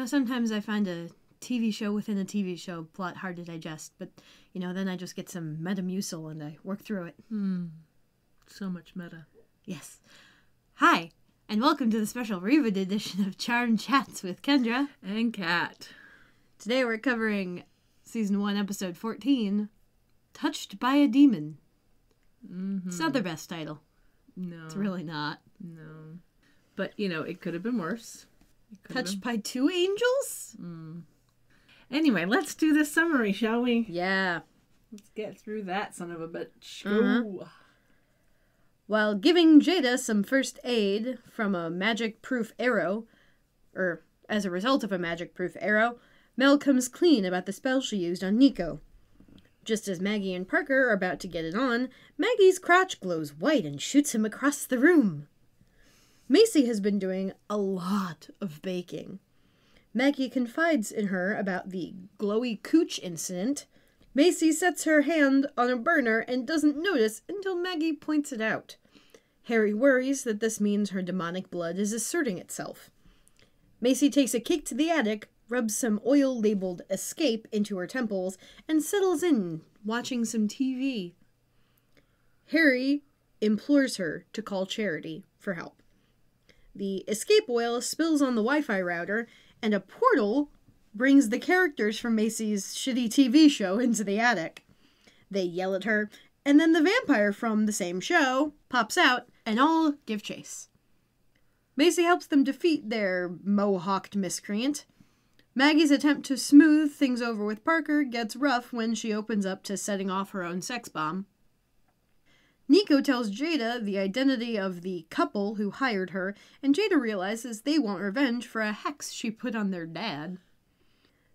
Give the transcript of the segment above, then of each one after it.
Sometimes I find a TV show within a TV show plot hard to digest, but, then I just get some Metamucil and I work through it. So much meta. Yes. Hi, and welcome to the special Reboot edition of Charmed Chats with Kendra. And Kat. Today we're covering Season 1, Episode 14, Touched by a Demon. It's not their best title. No. It's really not. No. But, it could have been worse. Touched by two angels? Anyway, let's do this summary, shall we? Yeah. Let's get through that son of a bitch. Uh-huh. While giving Jada some first aid from a magic-proof arrow, or as a result of a magic-proof arrow, Mel comes clean about the spell she used on Nico. Just as Maggie and Parker are about to get it on, Maggie's crotch glows white and shoots him across the room. Macy has been doing a lot of baking. Maggie confides in her about the glowy cooch incident. Macy sets her hand on a burner and doesn't notice until Maggie points it out. Harry worries that this means her demonic blood is asserting itself. Macy takes a kick to the attic, rubs some oil-labeled escape into her temples, and settles in, watching some TV. Harry implores her to call Charity for help. The escape oil spills on the Wi-Fi router, and a portal brings the characters from Macy's shitty TV show into the attic. They yell at her, and then the vampire from the same show pops out, and all give chase. Macy helps them defeat their mohawked miscreant. Maggie's attempt to smooth things over with Parker gets rough when she opens up to setting off her own sex bomb. Nico tells Jada the identity of the couple who hired her, and Jada realizes they want revenge for a hex she put on their dad.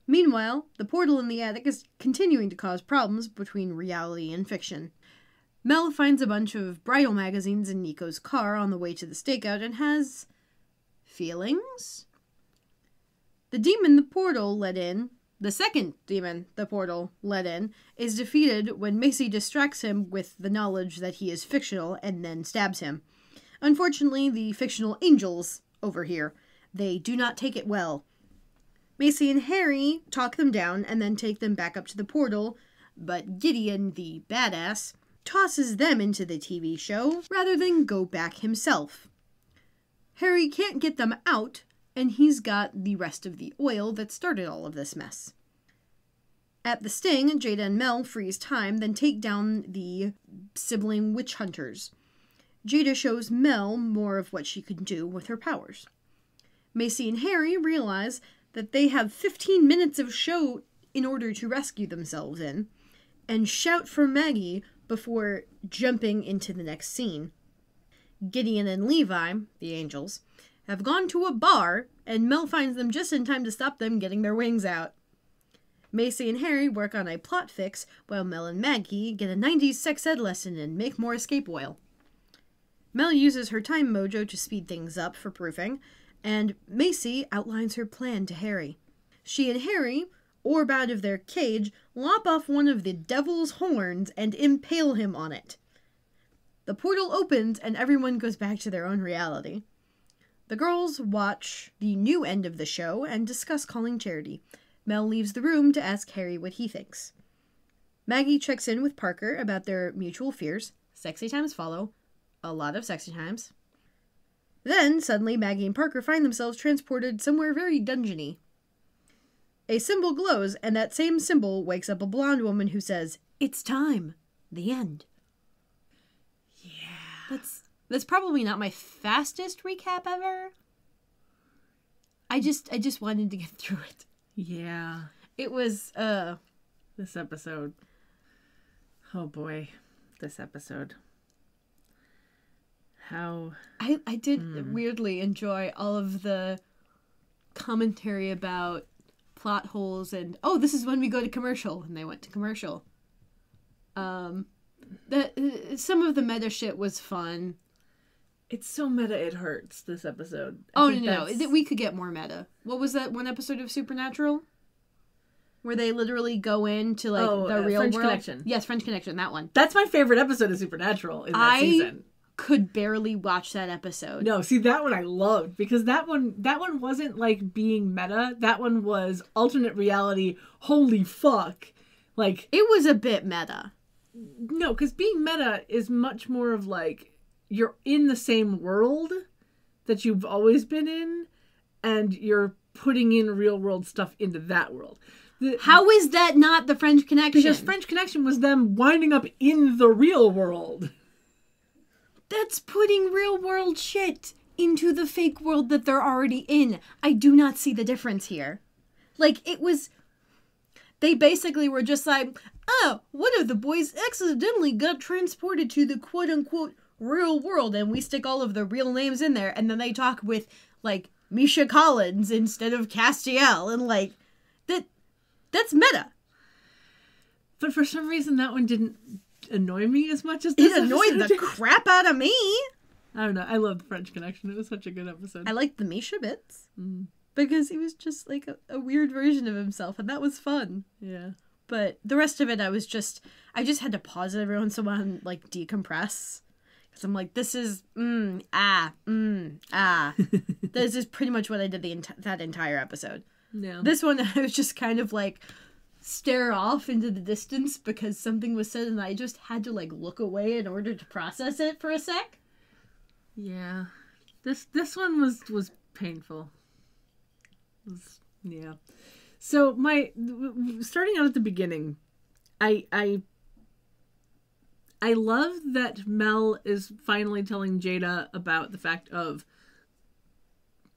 Meanwhile, the portal in the attic is continuing to cause problems between reality and fiction. Mel finds a bunch of bridal magazines in Nico's car on the way to the stakeout and has feelings? The demon the portal let in, the second demon the portal let in, is defeated when Macy distracts him with the knowledge that he is fictional and then stabs him. Unfortunately, the fictional angels over here, they do not take it well. Macy and Harry talk them down and then take them back up to the portal, but Gideon, the badass, tosses them into the TV show rather than go back himself. Harry can't get them out, and he's got the rest of the oil that started all of this mess. At the sting, Jada and Mel freeze time, then take down the sibling witch hunters. Jada shows Mel more of what she can do with her powers. Macy and Harry realize that they have 15 minutes of show in order to rescue themselves in, and shout for Maggie before jumping into the next scene. Gideon and Levi, the angels, have gone to a bar, and Mel finds them just in time to stop them getting their wings out. Macy and Harry work on a plot fix, while Mel and Maggie get a 90s sex ed lesson and make more escape oil. Mel uses her time mojo to speed things up for proofing, and Macy outlines her plan to Harry. She and Harry orb out of their cage, lop off one of the devil's horns, and impale him on it. The portal opens, and everyone goes back to their own reality. The girls watch the new end of the show and discuss calling Charity. Mel leaves the room to ask Harry what he thinks. Maggie checks in with Parker about their mutual fears. Sexy times follow. A lot of sexy times. Then, suddenly, Maggie and Parker find themselves transported somewhere very dungeony. A symbol glows, and that same symbol wakes up a blonde woman who says, "It's time. The end." Yeah. That's probably not my fastest recap ever. I just wanted to get through it. Yeah. It was, This episode. Oh boy. This episode. How... I did weirdly enjoy all of the commentary about plot holes and, oh, this is when we go to commercial, and they went to commercial. Some of the meta shit was fun. It's so meta it hurts, this episode. No. We could get more meta. What was that one episode of Supernatural? Where they literally go into, like, the real French world? Connection. Yes, French Connection, that one. That's my favorite episode of Supernatural in that season. could barely watch that episode. No, see, that one I loved, because that one wasn't like being meta. That one was alternate reality. Holy fuck. Like, it was a bit meta. No, because being meta is much more of like, you're in the same world that you've always been in, and you're putting in real world stuff into that world. How is that not the French Connection? Because French Connection was them winding up in the real world. That's putting real world shit into the fake world that they're already in. I do not see the difference here. Like, it was... They basically were just like, oh, one of the boys accidentally got transported to the quote-unquote real world, and we stick all of the real names in there, and then they talk with, like, Misha Collins instead of Castiel, and, like, that's meta. But for some reason, that one didn't annoy me as much as this It annoyed the crap out of me. I don't know. I love the French Connection. It was such a good episode. I liked the Misha bits. Because he was just like a weird version of himself, and that was fun. Yeah. But the rest of it, I just had to pause it every once in a while and, like, decompress. Because I'm like, this is, This is pretty much what I did that entire episode. Yeah. This one, I was just kind of, like, stare off into the distance because something was said, and I just had to, like, look away in order to process it for a sec. Yeah. This one was painful. Yeah. So starting out at the beginning, I love that Mel is finally telling Jada about the fact of,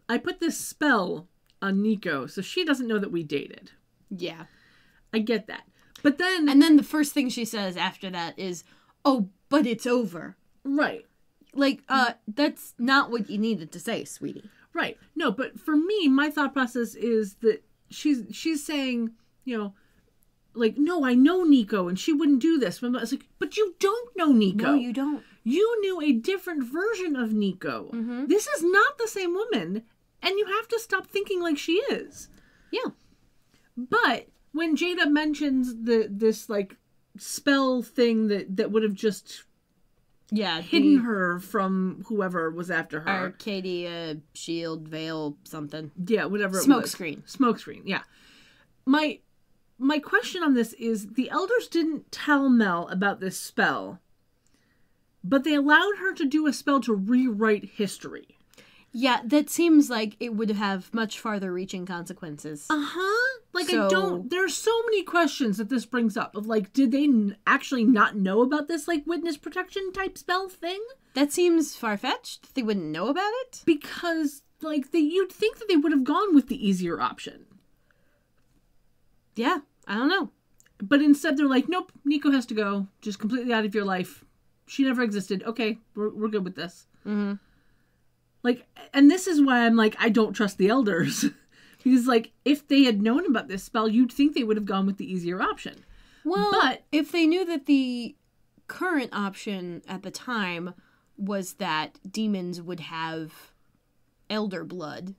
I put this spell on Nico, so she doesn't know that we dated. Yeah. I get that. But then... And then the first thing she says after that is, oh, but it's over. Right. Like, that's not what you needed to say, sweetie. Right. No, but for me, my thought process is that she's saying, you know, like, no, I know Nico, and she wouldn't do this. But I was like, but you don't know Nico. No, you don't. You knew a different version of Nico. Mm-hmm. This is not the same woman, and you have to stop thinking like she is. Yeah. But when Jada mentions this like spell thing that would have just hidden her from whoever was after her, Arcadia shield veil something. Yeah, whatever it was. Smokescreen. Yeah. My question on this is, the elders didn't tell Mel about this spell, but they allowed her to do a spell to rewrite history. Yeah, that seems like it would have much farther reaching consequences. Like, there's so many questions that this brings up of, like, did they actually not know about this, like, witness protection type spell thing? That seems far-fetched. They wouldn't know about it? Because, like, you'd think that they would have gone with the easier option. Yeah, I don't know. But instead they're like, nope, Nico has to go. Just completely out of your life. She never existed. Okay, we're good with this. Mm-hmm. Like, and this is why I'm like, I don't trust the elders. Because, like, if they had known about this spell, you'd think they would have gone with the easier option. Well, but if they knew that the current option at the time was that demons would have elder blood,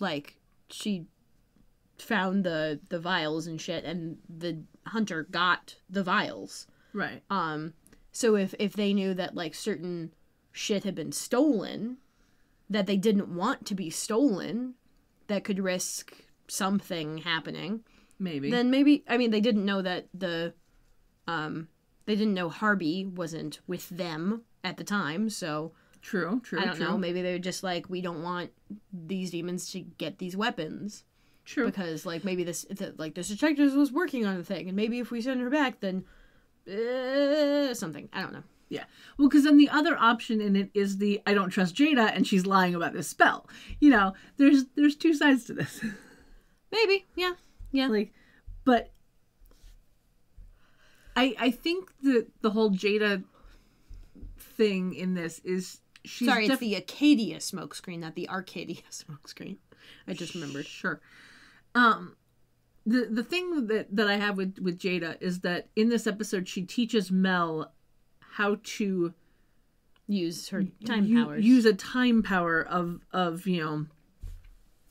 like, she found the vials and shit, and the hunter got the vials. Right. So if they knew that, like, certain shit had been stolen, that they didn't want to be stolen, that could risk something happening. Maybe. Then maybe, I mean, they didn't know that they didn't know Harvey wasn't with them at the time, so. True. I don't know. Maybe they were just like, we don't want these demons to get these weapons. True. Because, like, maybe this detective was working on the thing, and maybe if we send her back, then something. I don't know. Yeah. Well, because then the other option in it is the, I don't trust Jada, and she's lying about this spell. You know, there's two sides to this. Maybe. Yeah. Like, but I think that the whole Jada thing in this is she's... Sorry, it's the Acadia smokescreen, not the Arcadia smokescreen. I just remembered. Sure. The thing that I have with Jada is that in this episode she teaches Mel how to use her time powers. Use a time power of, you know,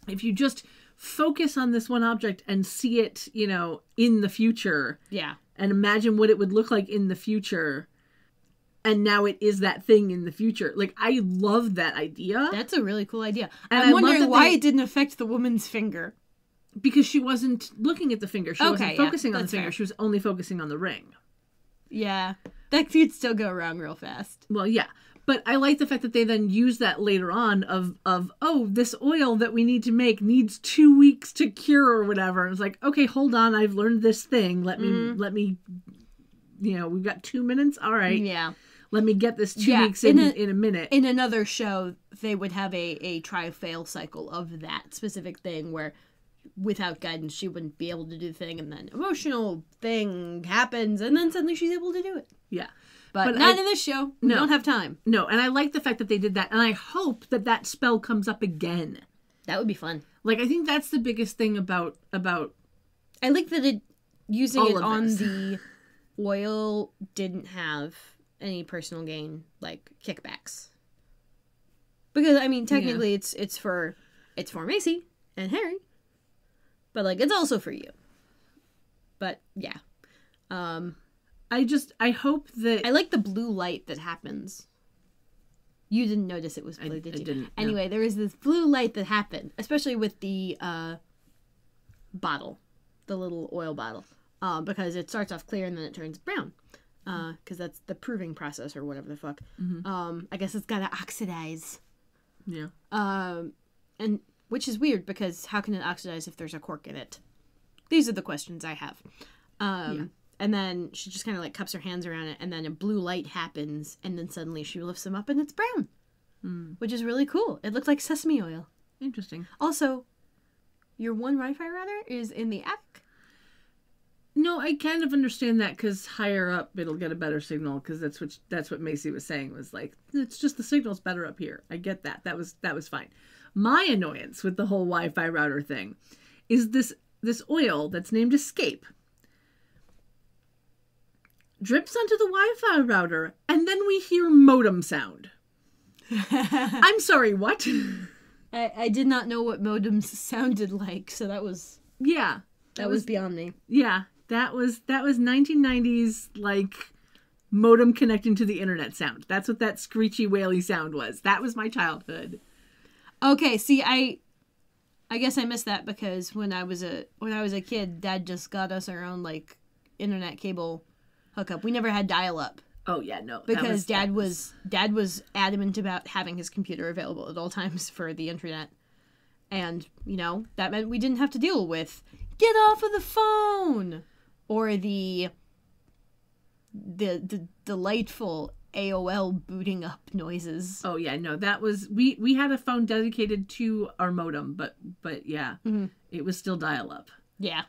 if you just focus on this one object and see it, you know, in the future. Yeah. And imagine what it would look like in the future. and now it is that thing in the future. Like, I love that idea. That's a really cool idea. And I'm I wondering love that why it didn't affect the woman's finger. Because she wasn't looking at the finger. She wasn't focusing on the that's finger. fair. She was only focusing on the ring. Yeah. That could still go wrong real fast. Well, yeah. But I like the fact that they then use that later on of oh, this oil that we need to make needs 2 weeks to cure or whatever. And it's like, okay, hold on. I've learned this thing. Let me, we've got 2 minutes. All right. Yeah. Let me get this 2 weeks in a minute. In another show, they would have a try-fail cycle of that specific thing where without guidance, she wouldn't be able to do the thing, and then emotional thing happens, and then suddenly she's able to do it. Yeah. But not in this show. We don't have time. No, and I like the fact that they did that, and I hope that spell comes up again. That would be fun. Like, I think that's the biggest thing about I like that using it on this. the oil didn't have any personal gain, like kickbacks. Because, I mean, technically it's for Macy and Harry. But, like, it's also for you. But, yeah. I hope that... I like the blue light that happens. You didn't notice it was blue, did you? I didn't. No. Anyway, there was this blue light that happened, especially with the bottle. The little oil bottle. Because it starts off clear and then it turns brown. Because that's the proving process or whatever the fuck. Mm-hmm. I guess it's got to oxidize. Yeah. And which is weird because how can it oxidize if there's a cork in it? These are the questions I have. And then she just kind of like cups her hands around it, and then a blue light happens, and then suddenly she lifts them up, and it's brown, which is really cool. It looks like sesame oil. Interesting. Also, your one Wi-Fi router is in the attic. No, I kind of understand that because higher up it'll get a better signal because that's what Macy was saying was like it's just the signal's better up here. I get that. That was fine. My annoyance with the whole Wi-Fi router thing is this oil that's named Escape drips onto the Wi-Fi router and then we hear modem sound. I'm sorry, what? I did not know what modems sounded like, so that was that was beyond me. Yeah. That was 1990s like modem connecting to the internet sound. That's what that screechy whaley sound was. That was my childhood. Okay, see, I guess I missed that because when I was a kid, Dad just got us our own like internet cable hookup. We never had dial-up. Oh yeah, no. Because Dad was adamant about having his computer available at all times for the internet. And, that meant we didn't have to deal with get off of the phone or the delightful AOL booting up noises. Oh yeah, no, that was we had a phone dedicated to our modem, but yeah, It was still dial up. Yeah.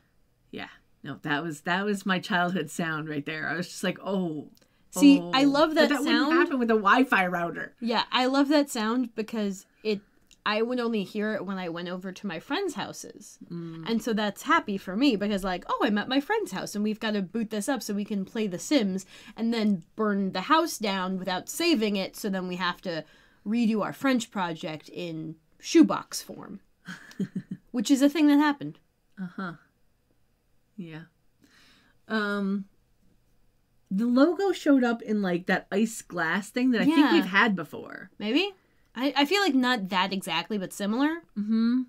Yeah. No, that was my childhood sound right there. I was just like, oh. See, I love that sound. That wouldn't happen with a Wi-Fi router. Yeah, I love that sound because I would only hear it when I went over to my friends' houses. And so that's happy for me because like, oh, I'm at my friend's house and we've got to boot this up so we can play The Sims and then burn the house down without saving it. So then we have to redo our French project in shoebox form, which is a thing that happened. Uh-huh. Yeah. The logo showed up in like that ice glass thing that I think we've had before. Maybe? I feel like not that exactly, but similar. Mm-hmm.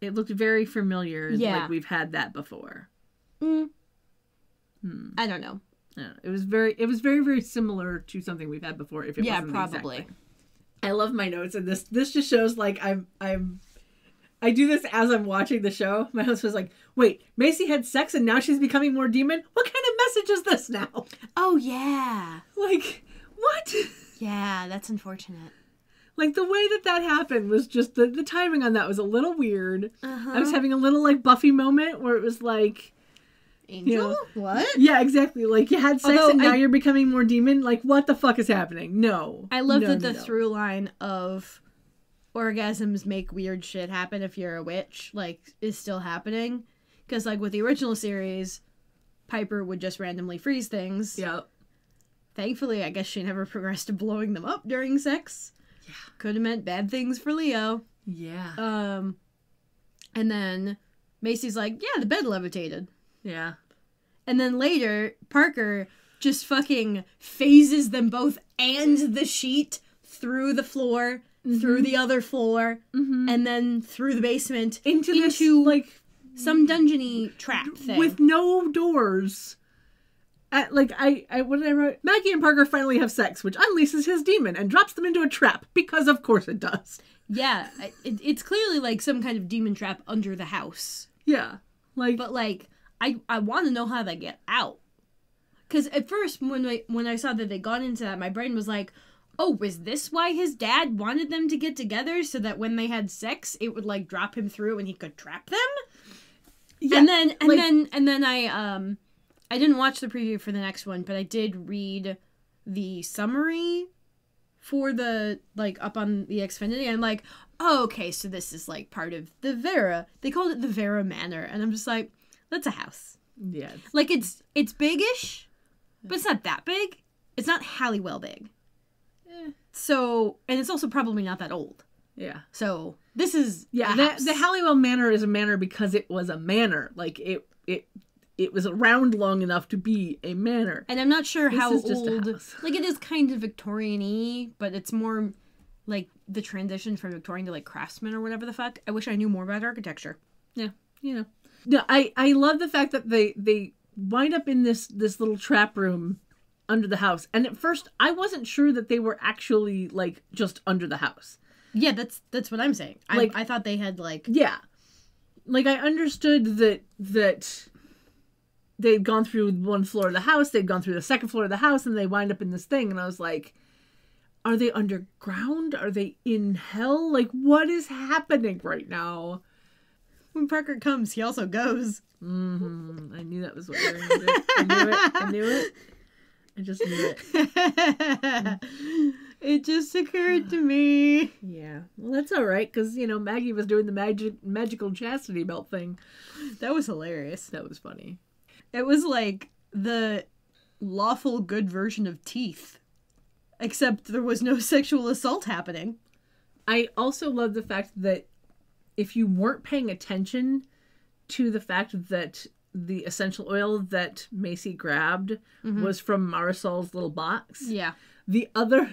It looked very familiar. Yeah. Like we've had that before. I don't know. It was very, very similar to something we've had before. If it wasn't probably. The exact thing. I love my notes, and this just shows like I do this as I'm watching the show. My husband's like, "Wait, Macy had sex and now she's becoming more demon. What kind of message is this now?" Oh yeah. Like what? Yeah, that's unfortunate. Like, the way that happened was just, the timing on that was a little weird. I was having a little, like, Buffy moment where it was like... Angel? What? Yeah, exactly. Like, you had sex and now you're becoming more demon. Like, what the fuck is happening? No. I love that the through line of orgasms make weird shit happen if you're a witch, like, is still happening. Because, like, with the original series, Piper would just randomly freeze things. Yep. Thankfully, I guess she never progressed to blowing them up during sex. Yeah. Could have meant bad things for Leo. Yeah. And then Macy's like, yeah, the bed levitated. Yeah. And then later, Parker just fucking phases them both and the sheet through the floor, through the other floor, and then through the basement into this, like, some dungeony trap thing. With no doors. What did I write? Maggie and Parker finally have sex, which unleashes his demon and drops them into a trap, because of course it does. Yeah, it's clearly like some kind of demon trap under the house. Yeah. But like, I want to know how they get out. Because at first, when I saw that they got into that, my brain was like, oh, was this why his dad wanted them to get together, so that when they had sex, it would like drop him through and he could trap them? Yeah. And then I didn't watch the preview for the next one, but I did read the summary for the, like, up on the Xfinity, and I'm like, oh, okay, so this is, like, part of the Vera. They called it the Vera Manor, and I'm just like, that's a house. Yeah. Like, it's big-ish, but it's not that big. It's not Halliwell big. So, and it's also probably not that old. Yeah. So, this is the Halliwell Manor is a manor because it was a manor. Like, it was around long enough to be a manor. And I'm not sure how old... Just a house. Like, it is kind of Victorian-y, but it's more, like, the transition from Victorian to, like, craftsman or whatever the fuck. I wish I knew more about architecture. Yeah, you know. No, I love the fact that they wind up in this little trap room under the house. And at first, I wasn't sure that they were actually, like, just under the house. Yeah, that's what I'm saying. Like, I thought they had, like... Yeah. Like, I understood that they'd gone through one floor of the house, they'd gone through the second floor of the house, and they wind up in this thing. And I was like, are they underground? Are they in hell? Like, what is happening right now? When Parker comes, he also goes. Mm-hmm. I knew that was what you were going to do. I knew it. I just knew it. It just occurred to me. Yeah. Well, that's all right, because, you know, Maggie was doing the magical chastity belt thing. That was hilarious. That was funny. It was like the lawful good version of Teeth. Except there was no sexual assault happening. I also love the fact that if you weren't paying attention to the fact that the essential oil that Macy grabbed was from Marisol's little box. Yeah. The other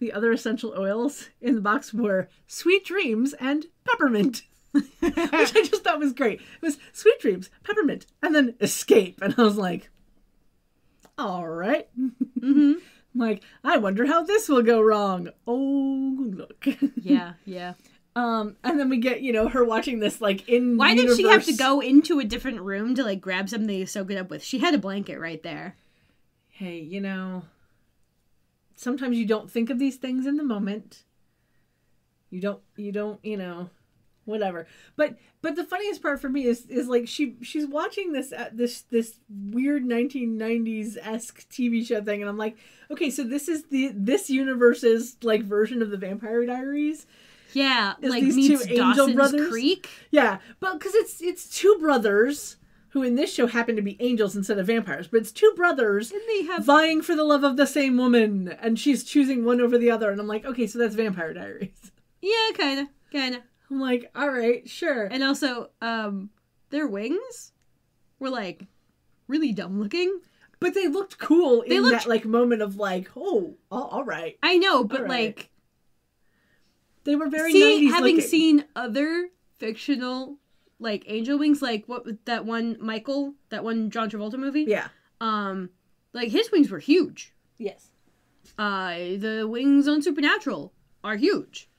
essential oils in the box were Sweet Dreams and Peppermint. Which I just thought was great. It was Sweet Dreams, Peppermint, and then Escape. And I was like, all right. I'm like, I wonder how this will go wrong. Oh, look. Yeah. And then we get, you know, her watching this, like, in Why universe. did she have to go into a different room to, like, grab something to soak it up with? She had a blanket right there. Hey, you know, sometimes you don't think of these things in the moment. You don't, you know, whatever. But the funniest part for me is like she's watching this weird 1990s-esque TV show thing, and I'm like, okay, so this is this universe's, like, version of the Vampire Diaries. Yeah, is like these meets two angel Dawson's brothers. Creek. Yeah, but because it's two brothers who in this show happen to be angels instead of vampires, but it's two brothers And they have vying for the love of the same woman, and she's choosing one over the other, and I'm like, okay, so that's Vampire Diaries. Yeah, kinda. I'm like, all right, sure. And also, their wings were, like, really dumb looking. But they looked cool that, like, moment of, like, oh, all right. I know, but, right. like... They were very 90s having looking. seen other fictional, like, angel wings, like, what was that one, Michael? That one John Travolta movie? Yeah. Like, his wings were huge. Yes. The wings on Supernatural are huge.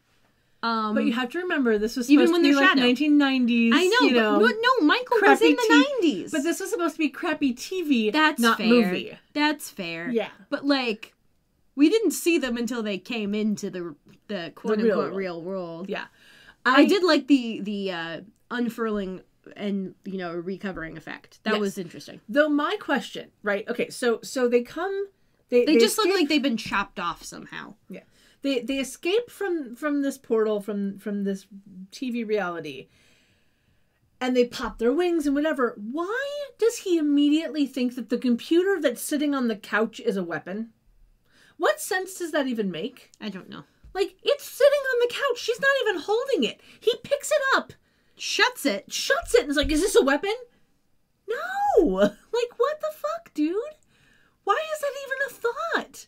But you have to remember, this was even supposed when to be they're like shadow. 1990s. I know, but no, Michael was in the 90s. But this was supposed to be crappy TV, That's not fair. movie. That's fair. Yeah. But, like, we didn't see them until they came into the quote-unquote real world. Yeah. I did like the unfurling and, you know, recovering effect. That was interesting. Though my question, right, okay, so they come... They just look like they've been chopped off somehow. Yeah. They escape from this portal, from this TV reality, and they pop their wings and whatever. Why does he immediately think that the computer that's sitting on the couch is a weapon? What sense does that even make? I don't know. Like, it's sitting on the couch. She's not even holding it. He picks it up. Shuts it, and is like, is this a weapon? No! Like, what the fuck, dude? Why is that even a thought?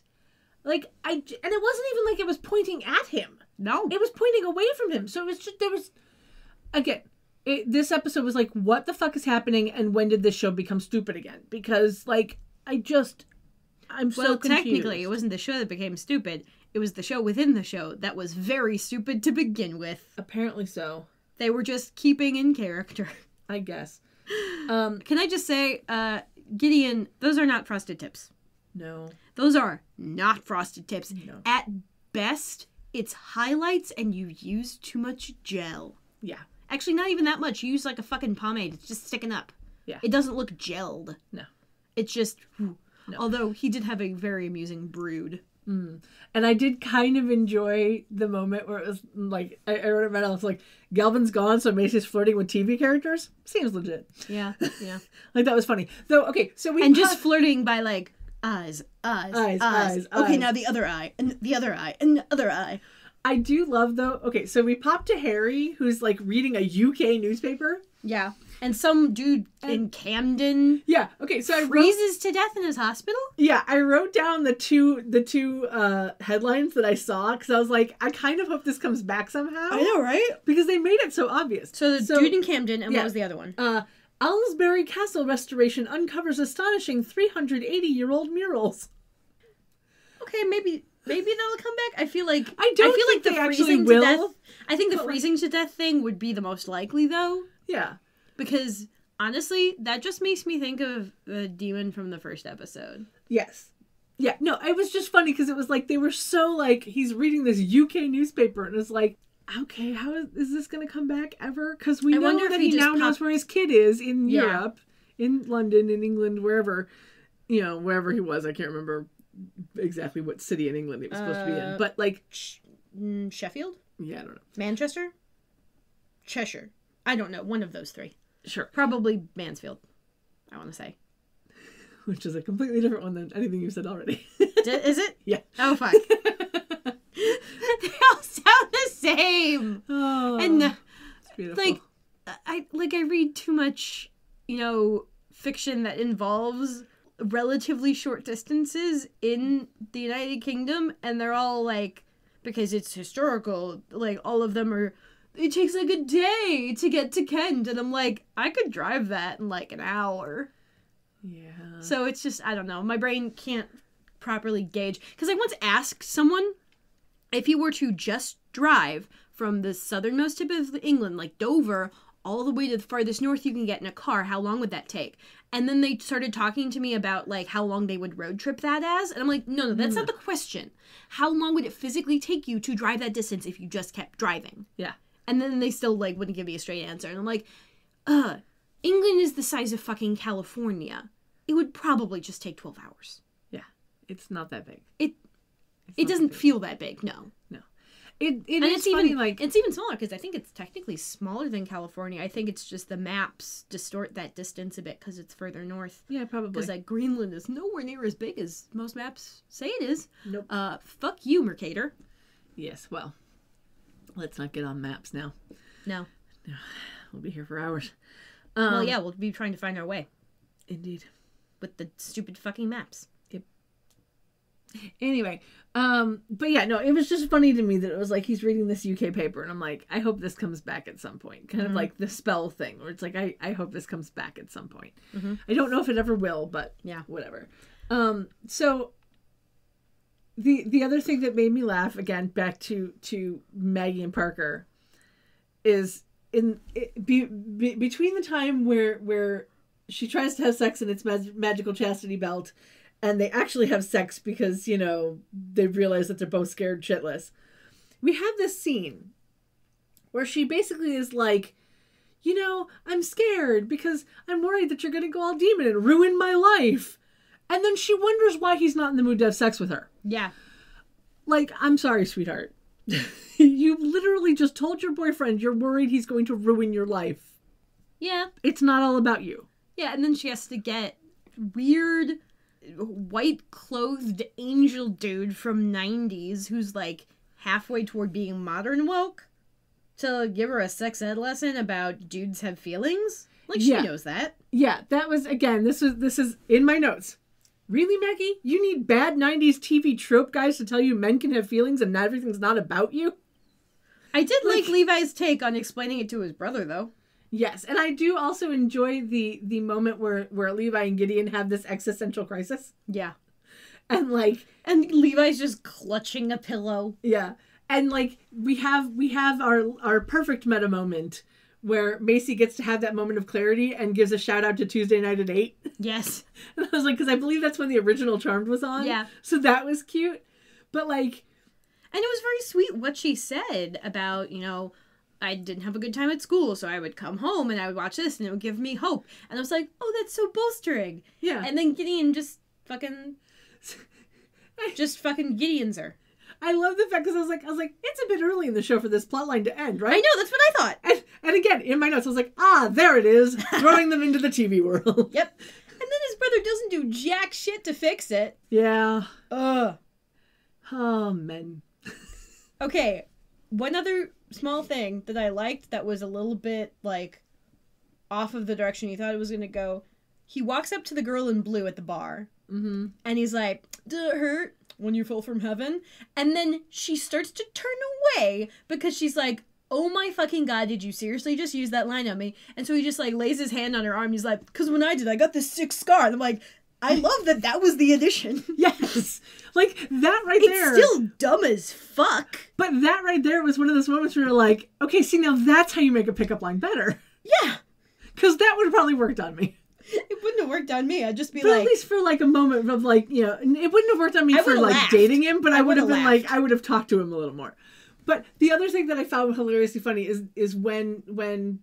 Like, and it wasn't even like it was pointing at him. No. It was pointing away from him. So it was just, again, this episode was like, what the fuck is happening, and when did this show become stupid again? Because, like, I'm so confused. Technically, it wasn't the show that became stupid. It was the show within the show that was very stupid to begin with. Apparently so. They were just keeping in character. I guess. Can I just say, Gideon, those are not frosted tips. No. Those are not frosted tips. No. At best, it's highlights and you use too much gel. Yeah. Actually, not even that much. You use like a fucking pomade. It's just sticking up. Yeah. It doesn't look gelled. No. It's just... No. Although he did have a very amusing brood. Mm. And I did kind of enjoy the moment where it was like, I wrote it right out. It's like, Galvin's gone, so Macy's flirting with TV characters? Seems legit. Yeah, yeah. Like, that was funny. Though, okay, so we... And just flirting by like, eyes. Okay, now the other eye, and the other eye, and the other eye. I do love, though... Okay, so we pop to Harry, who's, like, reading a UK newspaper. Yeah. And some dude in Camden... Yeah, okay, so I freezes to death in his hospital? Yeah, I wrote down the two headlines that I saw, because I was like, I kind of hope this comes back somehow. I know, right? Because they made it so obvious. So the dude in Camden, and what was the other one? Aylesbury Castle restoration uncovers astonishing 380-year-old murals. Okay, maybe they'll come back. I feel like the freezing to death. I think the freezing to death thing would be the most likely, though. Yeah, because honestly, that just makes me think of the demon from the first episode. Yes. Yeah. No, it was just funny because it was like they were so like he's reading this UK newspaper and it's like, okay, how is this going to come back ever? Because we know that he now knows where his kid is in Europe, in London, in England, wherever, wherever he was. I can't remember exactly what city in England he was supposed to be in, but like Sheffield? Yeah, I don't know. Manchester? Cheshire. I don't know. One of those three. Sure. Probably Mansfield, I want to say. Which is a completely different one than anything you said already. Is it? Yeah. Oh, fuck. They all sound the same. Oh, and it's beautiful. I read too much, fiction that involves relatively short distances in the United Kingdom, and they're all like, because it's historical, like all of them are, it takes like a day to get to Kent, and I'm like, I could drive that in like an hour. Yeah. So it's just, I don't know, my brain can't properly gauge, because I once asked someone, if you were to just drive from the southernmost tip of England, like Dover, all the way to the farthest north you can get in a car, how long would that take? And then they started talking to me about, like, how long they would road trip that as. And I'm like, no, that's not the question. How long would it physically take you to drive that distance if you just kept driving? Yeah. And then they still, like, wouldn't give me a straight answer. And I'm like, England is the size of fucking California. It would probably just take 12 hours. Yeah. It's not that big. It doesn't feel that big, no. No. It's funny, even like it's even smaller because I think it's technically smaller than California. I think it's just the maps distort that distance a bit because it's further north. Yeah, probably. Because like Greenland is nowhere near as big as most maps say it is. Nope. Fuck you, Mercator. Yes. Well, let's not get on maps now. No. We'll be here for hours. Well, yeah, we'll be trying to find our way. Indeed. With the stupid fucking maps. Yep. Anyway, but yeah, no, it was just funny to me that it was like he's reading this UK paper and I'm like, I hope this comes back at some point. Kind of like the spell thing where it's like, I hope this comes back at some point. Mm-hmm. I don't know if it ever will, but yeah, whatever. So the other thing that made me laugh, again, back to Maggie and Parker, is between the time where she tries to have sex in its magical chastity belt and they actually have sex because, they realize that they're both scared shitless. We have this scene where she basically is like, I'm scared because I'm worried that you're going to go all demon and ruin my life. And then she wonders why he's not in the mood to have sex with her. Yeah. Like, I'm sorry, sweetheart. You literally just told your boyfriend you're worried he's going to ruin your life. Yeah. It's not all about you. Yeah, and then she has to get weird white-clothed angel dude from 90s who's, like, halfway toward being modern woke to give her a sex ed lesson about dudes have feelings. Like, she knows that. Yeah, that was, again, this is in my notes. Really, Maggie? You need bad 90s TV trope guys to tell you men can have feelings and not everything's not about you? I did like Levi's take on explaining it to his brother, though. Yes, and I do also enjoy the moment where Levi and Gideon have this existential crisis. Yeah. And and Levi's just clutching a pillow. Yeah. And we have our perfect meta moment where Macy gets to have that moment of clarity and gives a shout out to Tuesday Night at 8. Yes. And I was like, because I believe that's when the original Charmed was on. Yeah. So that was cute. But and it was very sweet what she said about, I didn't have a good time at school, so I would come home and I would watch this and it would give me hope. And I was like, oh, that's so bolstering. Yeah. And then Gideon just fucking Gideons her. I love the fact because I was like, it's a bit early in the show for this plotline to end, right? I know, that's what I thought. And again, in my notes, I was like, there it is, throwing them into the TV world. Yep. And then his brother doesn't do jack shit to fix it. Yeah. Ugh. Oh, men. Okay, one other small thing that I liked that was a little bit, off of the direction you thought it was going to go. He walks up to the girl in blue at the bar. Mm-hmm. And he's like, did it hurt when you fell from heaven? And then she starts to turn away because she's like, oh my fucking god, did you seriously just use that line on me? And so he just lays his hand on her arm. He's like, because when I did, I got this sick scar. And I'm like, I love that was the addition. Yes. That right there. It's still dumb as fuck. But that right there was one of those moments where you're like, okay, see, now that's how you make a pickup line better. Yeah. Because that would have probably worked on me. It wouldn't have worked on me. I'd just be but at least for a moment of it wouldn't have worked on me for laughed. dating him, but I would have been laughed. I would have talked to him a little more. But the other thing that I found hilariously funny is when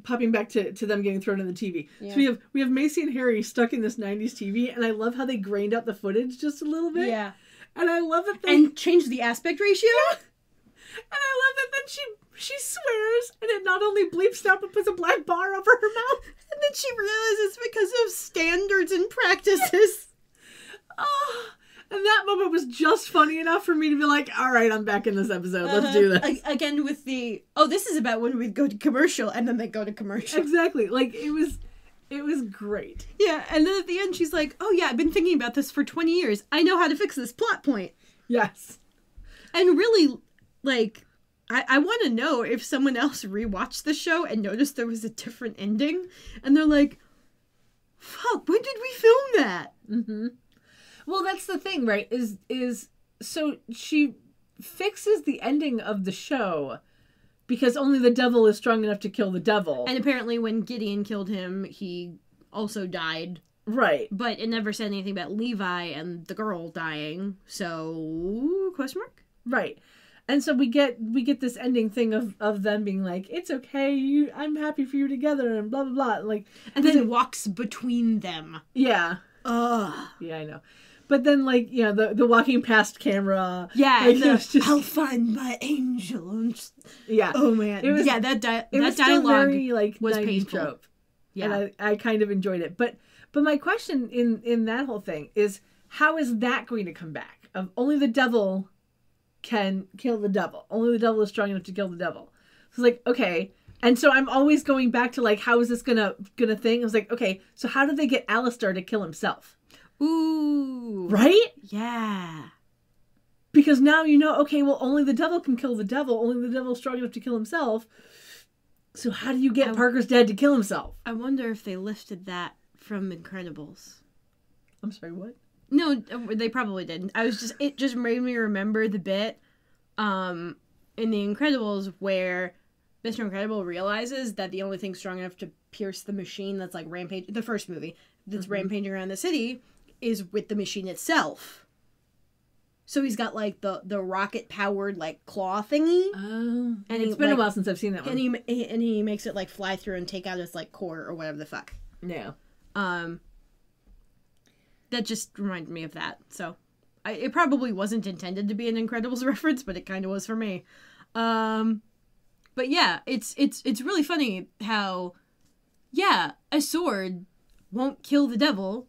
popping back to them getting thrown in the TV. Yeah. So we have Macy and Harry stuck in this 90s TV, and I love how they grained out the footage just a little bit. Yeah. And I love that and changed the aspect ratio. Yeah. And I love that then she swears, and it not only bleeps out, but puts a black bar over her mouth. And then she realizes it's because of standards and practices. Oh, and that moment was just funny enough for me to be like, all right, I'm back in this episode. Let's do this. Again with this is about when we go to commercial, and then they go to commercial. Exactly. It was great. Yeah, and then at the end she's like, oh yeah, I've been thinking about this for 20 years. I know how to fix this plot point. Yes. And really, I want to know if someone else rewatched the show and noticed there was a different ending. And they're like, fuck, when did we film that? Mm-hmm. Well, that's the thing, right? Is so she fixes the ending of the show because only the devil is strong enough to kill the devil. And apparently when Gideon killed him, he also died. But it never said anything about Levi and the girl dying. So, question mark? Right. And so we get this ending thing of them being like, it's okay, I'm happy for you together, and blah, blah, blah. And then it walks between them. Yeah. Ugh. Yeah, I know. But then, the walking past camera. Yeah, I'll find my angel. Yeah. Oh, man. That dialogue very, was 90s painful. Trope. Yeah. And I kind of enjoyed it. But my question in that whole thing is, how is that going to come back? Of only the devil can kill the devil. Only the devil is strong enough to kill the devil. So it's okay. And so I'm always going back to how is this gonna thing? I was like, okay, so how did they get Alistair to kill himself? Ooh. Right? Yeah. Because now okay, well, only the devil can kill the devil. Only the devil is strong enough to kill himself. So how do you get Parker's dad to kill himself? I wonder if they lifted that from Incredibles. I'm sorry, what? No, they probably didn't. It just made me remember the bit in The Incredibles where Mr. Incredible realizes that the only thing strong enough to pierce the machine that's rampage, the first movie, that's rampaging around the city, is with the machine itself. So he's got the rocket powered claw thingy. Oh, and it's been a while since I've seen that one. And he makes it fly through and take out its core or whatever the fuck. Yeah. That just reminded me of that. So, it probably wasn't intended to be an Incredibles reference, but it kind of was for me. But yeah, it's really funny how, a sword won't kill the devil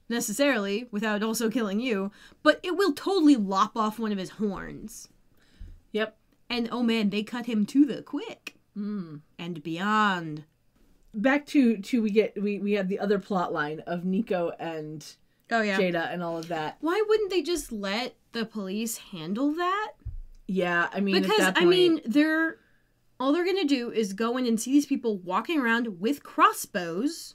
necessarily without also killing you, but it will totally lop off one of his horns. Yep. And oh man, they cut him to the quick. And beyond. Back to we have the other plot line of Nico and Oh, yeah. Jada and all of that. Why wouldn't they just let the police handle that? Yeah, I mean, Because, at that point, all they're going to do is go in and see these people walking around with crossbows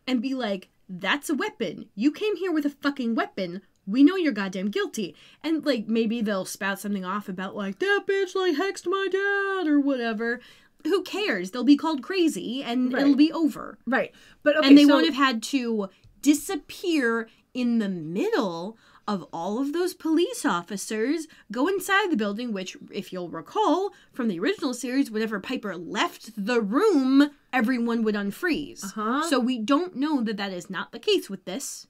and be like, that's a weapon. You came here with a fucking weapon. We know you're goddamn guilty. And, like, maybe they'll spout something off about, like, that bitch, like, hexed my dad or whatever. Who cares? They'll be called crazy and it'll be over. Right. But okay, and they won't have had to disappear in the middle of all of those police officers, go inside the building, which, if you'll recall, from the original series, whenever Piper left the room, everyone would unfreeze. So we don't know that that is not the case with this.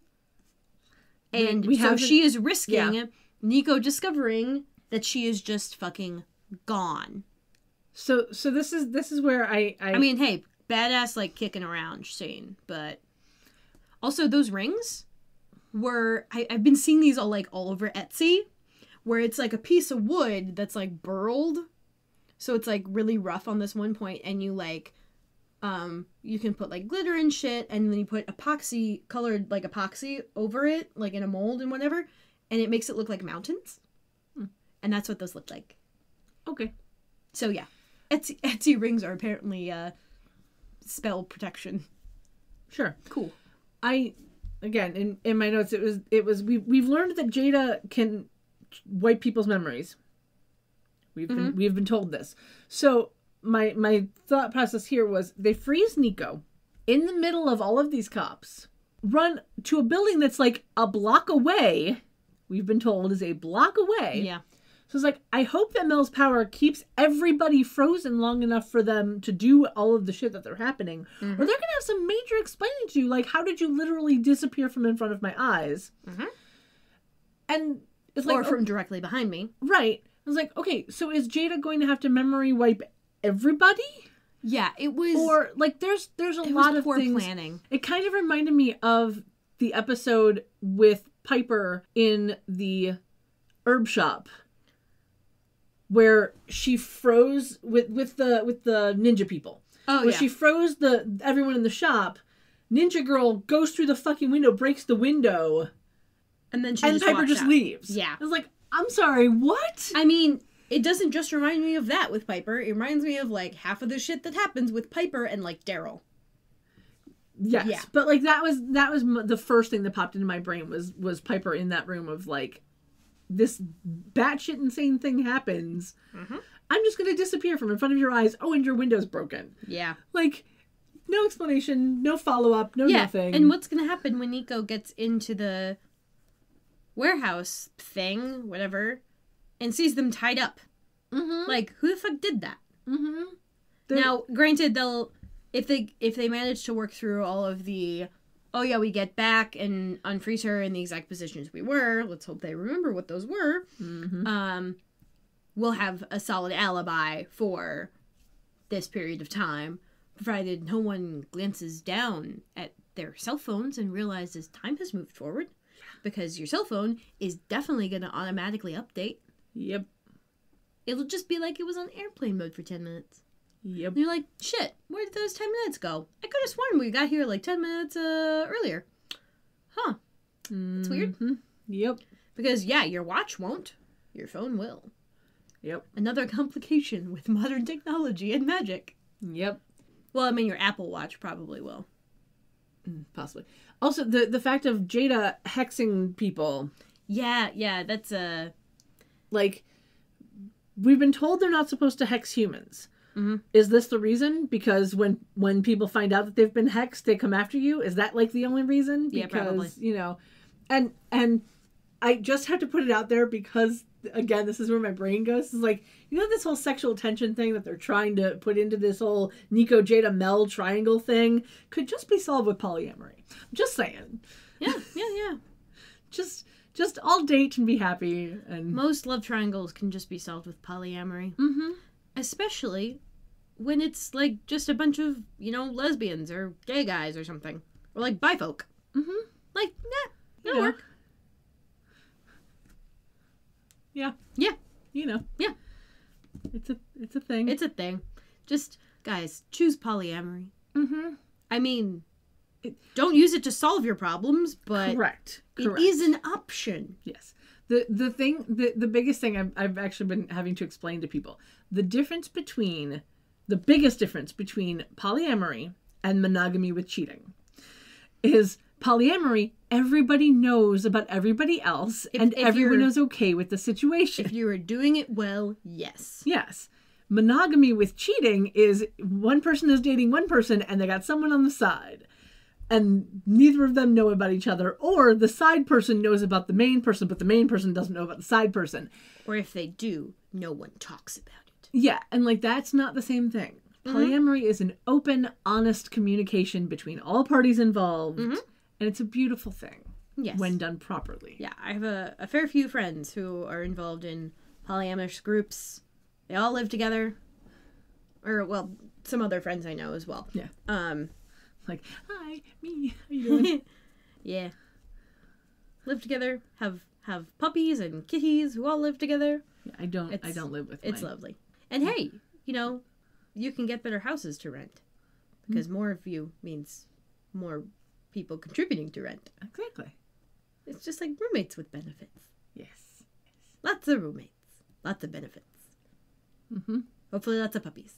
And so she is risking Nico discovering that she is just fucking gone. So this is where I mean, hey, badass, like, kicking around scene, but also those rings were, I've been seeing these all over Etsy, where it's like a piece of wood that's like burled, so it's like really rough on this one point, and you like you can put like glitter and shit, and then you put colored epoxy over it, like in a mold and whatever, and it makes it look like mountains. And that's what those look like. Okay. So yeah, Etsy rings are apparently spell protection. Sure. Cool. Again, in my notes, we've learned that Jada can wipe people's memories. We've been told this. So my thought process here was they freeze Nico in the middle of all of these cops, run to a building that's like a block away. We've been told is a block away. Yeah. So it's like, I hope that Mel's power keeps everybody frozen long enough for them to do all of the shit that they're happening. Or they're going to have some major explaining to you, like, how did you literally disappear from in front of my eyes? And it's like... Or from directly behind me. Right. I was like, okay, so is Jada going to have to memory wipe everybody? Yeah, it was... Or, like, there's a lot of poor things... planning. It kind of reminded me of the episode with Piper in the herb shop, where she froze with the ninja people. Oh, where she froze everyone in the shop. Ninja Girl goes through the fucking window, breaks the window, and then Piper just leaves. Yeah. I was like, I'm sorry, what? I mean, it doesn't just remind me of that with Piper. It reminds me of like half of the shit that happens with Piper and like Daryl. Yes, yeah. But like that was the first thing that popped into my brain was Piper in that room of like, this batshit insane thing happens. I'm just going to disappear from in front of your eyes. Oh, and your window's broken. Yeah. Like, no explanation, no follow-up, nothing. And what's going to happen when Nico gets into the warehouse thing, whatever, and sees them tied up? Like, who the fuck did that? Now, granted, if they manage to work through all of the... Oh yeah, we get back and unfreeze her in the exact positions we were. Let's hope they remember what those were. We'll have a solid alibi for this period of time, provided no one glances down at their cell phones and realizes time has moved forward, because your cell phone is definitely going to automatically update. Yep. It'll just be like it was on airplane mode for 10 minutes. Yep. And you're like, shit, where did those 10 minutes go? I could have sworn we got here like 10 minutes earlier. Huh. It's weird. Yep. Because, yeah, your watch won't. Your phone will. Yep. Another complication with modern technology and magic. Yep. Well, I mean, your Apple Watch probably will. Possibly. Also, the fact of Jada hexing people. Yeah, that's like, we've been told they're not supposed to hex humans. Is this the reason? Because when people find out that they've been hexed, they come after you? Is that like the only reason? Because, yeah, probably. You know, and I just have to put it out there because, again, this is where my brain goes. It's like, you know, this whole sexual tension thing that they're trying to put into this whole Nico, Jada, Mel triangle thing could just be solved with polyamory. I'm just saying. Yeah. Just all date and be happy. And most love triangles can just be solved with polyamory. Especially when it's like just a bunch of, you know, lesbians or gay guys or something. Or like bifolk. Like, that'll work. Yeah. Yeah. You know. Yeah. It's a thing. It's a thing. Just, guys, choose polyamory. I mean, Don't use it to solve your problems, but Correct. it is an option. Yes. The biggest thing I've actually been having to explain to people, the biggest difference between polyamory and monogamy with cheating is polyamory, everybody knows about everybody else and everyone is okay with the situation. If you are doing it well, yes. Yes. Monogamy with cheating is one person is dating one person and they got someone on the side. And neither of them know about each other, or the side person knows about the main person, but the main person doesn't know about the side person. Or if they do, no one talks about it. Yeah, and like that's not the same thing. Polyamory is an open, honest communication between all parties involved, and it's a beautiful thing. Yes. When done properly. Yeah, I have a fair few friends who are involved in polyamorous groups. They all live together. Or, well, some other friends I know as well. Yeah. Like, hi, me, how you doing? Yeah. Live together, have puppies and kitties who all live together. Yeah, I don't live with It's mine. lovely. And hey, you can get better houses to rent. Because more of you means more people contributing to rent. Exactly. It's just like roommates with benefits. Yes. Lots of roommates. Lots of benefits. Mm-hmm. Hopefully lots of puppies.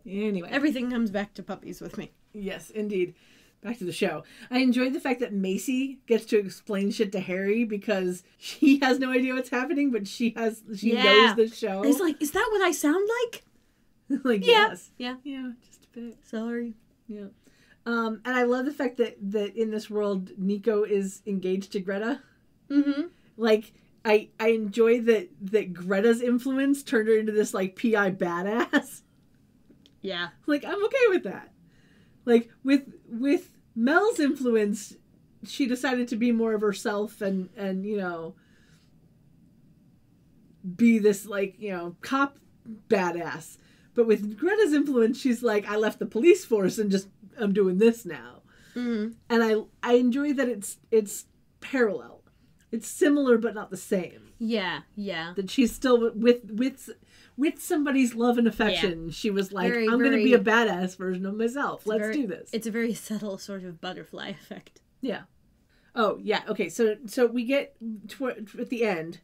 Anyway. Everything comes back to puppies with me. Yes, indeed. Back to the show. I enjoyed the fact that Macy gets to explain shit to Harry because she has no idea what's happening, but she knows the show. It's like, is that what I sound like? Like, Yeah. yes. Yeah. Yeah, just a bit. Sorry. Yeah. And I love the fact that in this world, Nico is engaged to Greta. Mm-hmm. Like, I enjoy that Greta's influence turned her into this, like, PI badass. Yeah. Like, I'm okay with that. Like, with Mel's influence, she decided to be more of herself and be this, like, cop badass. But with Greta's influence, she's like, I left the police force and just, I'm doing this now. Mm-hmm. And I enjoy that it's parallel. It's similar but not the same. Yeah, yeah. That she's still with somebody's love and affection. Yeah. She was like, I'm going to be a badass version of myself. Let's do this. It's a very subtle sort of butterfly effect. Yeah. Oh, yeah. Okay, so we get at the end,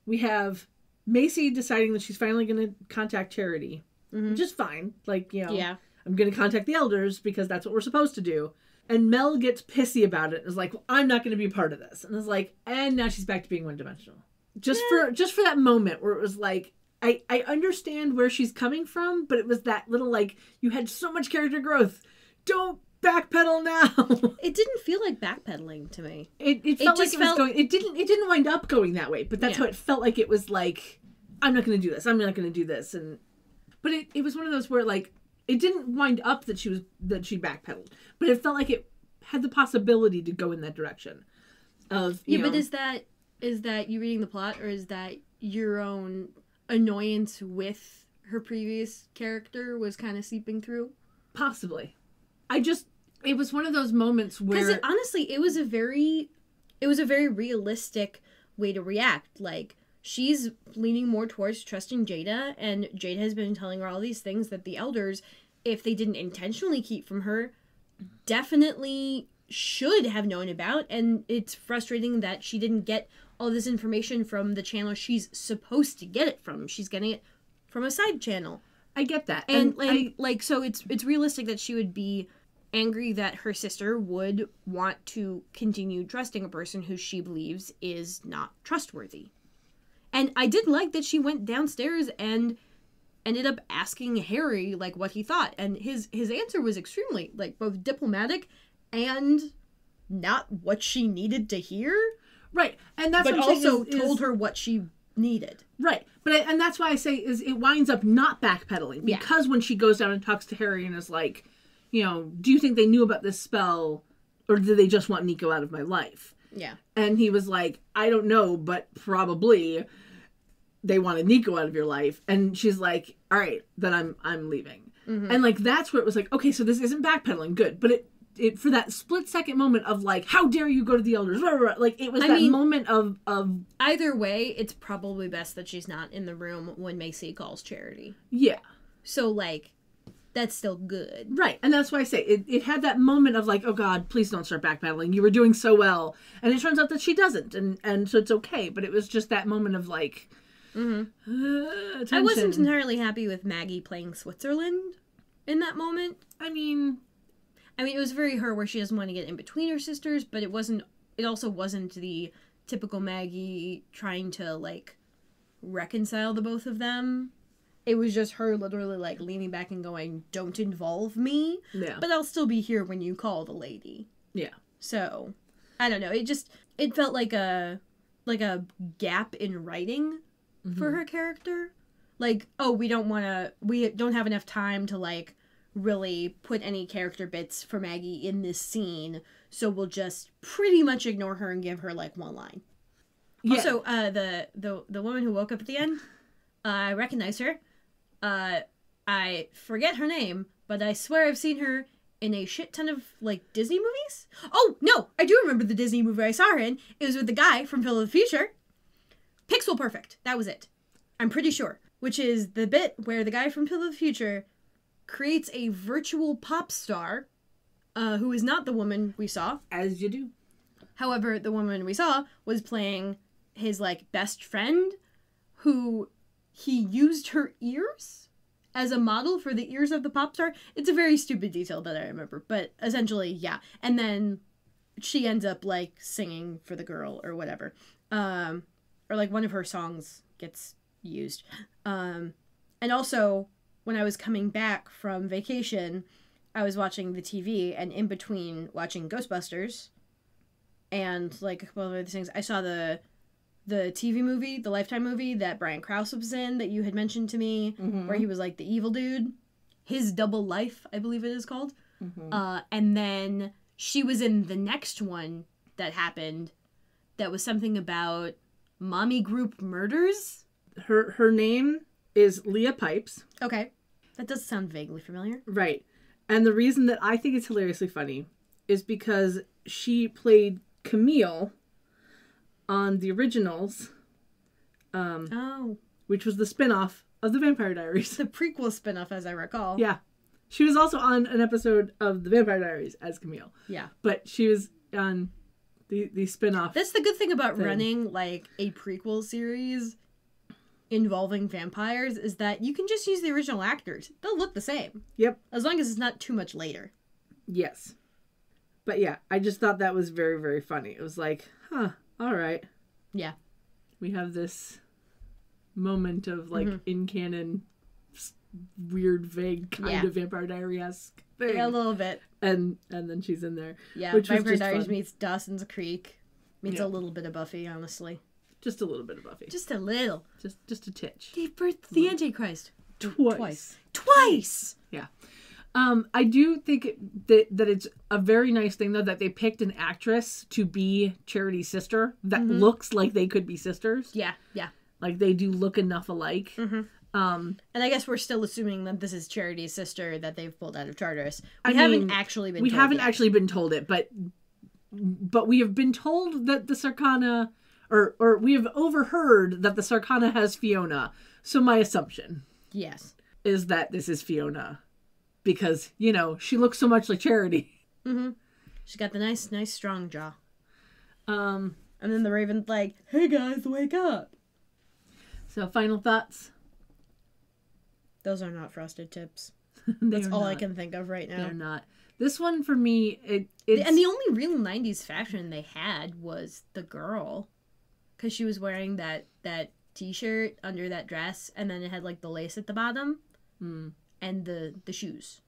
we have Macy deciding that she's finally going to contact Charity, which is fine. Like, yeah. I'm going to contact the elders because that's what we're supposed to do. And Mel gets pissy about it and is like, well, I'm not going to be a part of this. And it's like, and now she's back to being one-dimensional. Just for that moment where it was like, I understand where she's coming from, but it was that little, like, you had so much character growth. Don't backpedal now. It didn't feel like backpedaling to me. It felt like it was going, it didn't wind up going that way, but that's how it felt like. It was like, I'm not going to do this. I'm not going to do this. But it was one of those where, like, it didn't wind up that she backpedaled, but it felt like it had the possibility to go in that direction. But is that you reading the plot, or is that your own annoyance with her previous character was kind of seeping through? Possibly. It was one of those moments where... Because honestly, it was a very realistic way to react. Like, she's leaning more towards trusting Jada, and Jada has been telling her all these things that the elders, if they didn't intentionally keep from her, definitely should have known about. And it's frustrating that she didn't get all this information from the channel she's supposed to get it from. She's getting it from a side channel. I get that. And so it's realistic that she would be angry that her sister would want to continue trusting a person who she believes is not trustworthy. And I did like that she went downstairs and ended up asking Harry, like, what he thought. And his answer was extremely, like, both diplomatic and not what she needed to hear. Right. And that's but what I'm also saying told her what she needed. Right. And that's why I say is it winds up not backpedaling. Because when she goes down and talks to Harry and is like, do you think they knew about this spell, or did they just want Nico out of my life? Yeah. And he was like, I don't know, but probably they wanted Nico out of your life. And she's like, all right, then I'm leaving. Mm-hmm. And like, that's where it was like, okay, so this isn't backpedaling. Good. But it for that split second moment of like, how dare you go to the elders? Like, it was moment of either way, it's probably best that she's not in the room when Macy calls Charity. Yeah. So, like, that's still good. Right. And that's why I say it had that moment of like, oh God, please don't start backpedaling. You were doing so well. And it turns out that she doesn't. And so it's okay. But it was just that moment of like, I tension. wasn't entirely happy with Maggie playing Switzerland in that moment. I mean, it was very her where she doesn't want to get in between her sisters, but it also wasn't the typical Maggie trying to, like, reconcile the both of them. It was just her literally, like, leaning back and going, don't involve me, but I'll still be here when you call the lady. Yeah. So, I don't know. It felt like a gap in writing for her character. Like, oh, we don't have enough time to, like, really put any character bits for Maggie in this scene, so we'll just pretty much ignore her and give her, like, one line. Yeah. Also, the woman who woke up at the end, I recognize her. I forget her name, but I swear I've seen her in a shit ton of, like, Disney movies. Oh, no! I do remember the Disney movie I saw her in. It was with the guy from Phil of the Future. Pixel Perfect. That was it. I'm pretty sure. Which is the bit where the guy from Phil of the Future creates a virtual pop star, who is not the woman we saw. As you do. However, the woman we saw was playing his, like, best friend, who he used her ears as a model for the ears of the pop star. It's a very stupid detail that I remember, but essentially, yeah. And then she ends up, like, singing for the girl or whatever. Or, like, one of her songs gets used. And also, when I was coming back from vacation, I was watching the TV, and in between watching Ghostbusters and, like, a couple of other things, I saw the TV movie, the Lifetime movie that Brian Krause was in that you had mentioned to me, where he was, like, the evil dude. His Double Life, I believe it is called. And then she was in the next one that happened that was something about mommy group murders. Her name is Leah Pipes. Okay. That does sound vaguely familiar. Right. And the reason that I think it's hilariously funny is because she played Camille on the originals, which was the spinoff of The Vampire Diaries. The prequel spinoff, as I recall. Yeah. She was also on an episode of The Vampire Diaries as Camille. Yeah. But she was on the spinoff. That's the good thing about running, like, a prequel series involving vampires, is that you can just use the original actors. They'll look the same. Yep. As long as it's not too much later. Yes. But yeah, I just thought that was very, very funny. It was like, huh, all right. Yeah. We have this moment of, like, in canon, weird, vague kind of Vampire Diary-esque thing. Yeah, a little bit. And then she's in there. Yeah, which Vampire Diaries meets Dawson's Creek. Meets a little bit of Buffy, honestly. Just a little bit of Buffy. Just a little. Just a titch. Gave birth to the Antichrist. Twice. Yeah. I do think that it's a very nice thing, though, that they picked an actress to be Charity's sister that looks like they could be sisters. Yeah. Like, they do look enough alike. And I guess we're still assuming that this is Charity's sister that they've pulled out of Tartarus. We haven't actually been told it, but we have been told that the Sarkana, or we have overheard that the Sarkana has Fiona. So my assumption, is that this is Fiona, because, you know, she looks so much like Charity. She's got the nice strong jaw. And then the Raven's like, "Hey guys, wake up!" So final thoughts. Those are not Frosted Tips. That's all I can think of right now. They're not. This one, for me, it's... And the only real 90s fashion they had was the girl. Because she was wearing that t-shirt under that dress, and then it had, like, the lace at the bottom. And the shoes.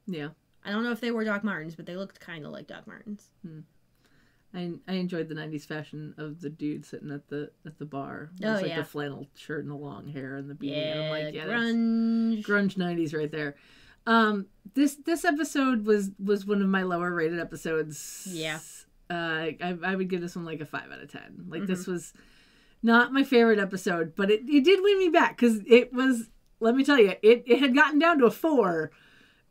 Yeah. I don't know if they were Doc Martens, but they looked kind of like Doc Martens. I enjoyed the 90s fashion of the dude sitting at the bar. It was the flannel shirt and the long hair and the beanie. Yeah, and I'm like, grunge. Grunge 90s right there. This episode was one of my lower rated episodes. Yeah. I would give this one like a 5 out of 10. Like, this was not my favorite episode, but it did win me back, because it was, let me tell you, it had gotten down to a 4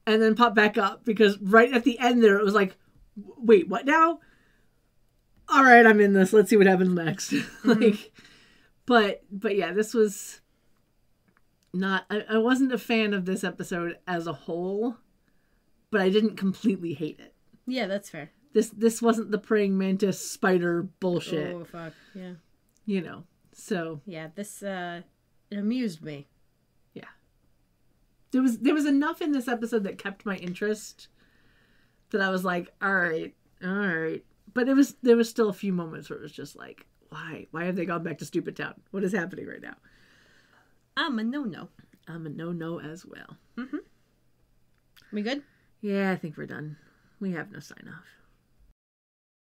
and then popped back up, because right at the end there, it was like, wait, what now? All right, I'm in this. Let's see what happens next. Like, but yeah, this was I wasn't a fan of this episode as a whole, but I didn't completely hate it. Yeah, that's fair. This wasn't the praying mantis spider bullshit. Oh, fuck. Yeah. You know, so. Yeah, this, it amused me. Yeah. There was enough in this episode that kept my interest that I was like, all right. But there was still a few moments where it was just like, why? Why have they gone back to Stupid Town? What is happening right now? I'm a no-no. I'm a no-no as well. Mm-hmm. We good? Yeah, I think we're done. We have no sign-off.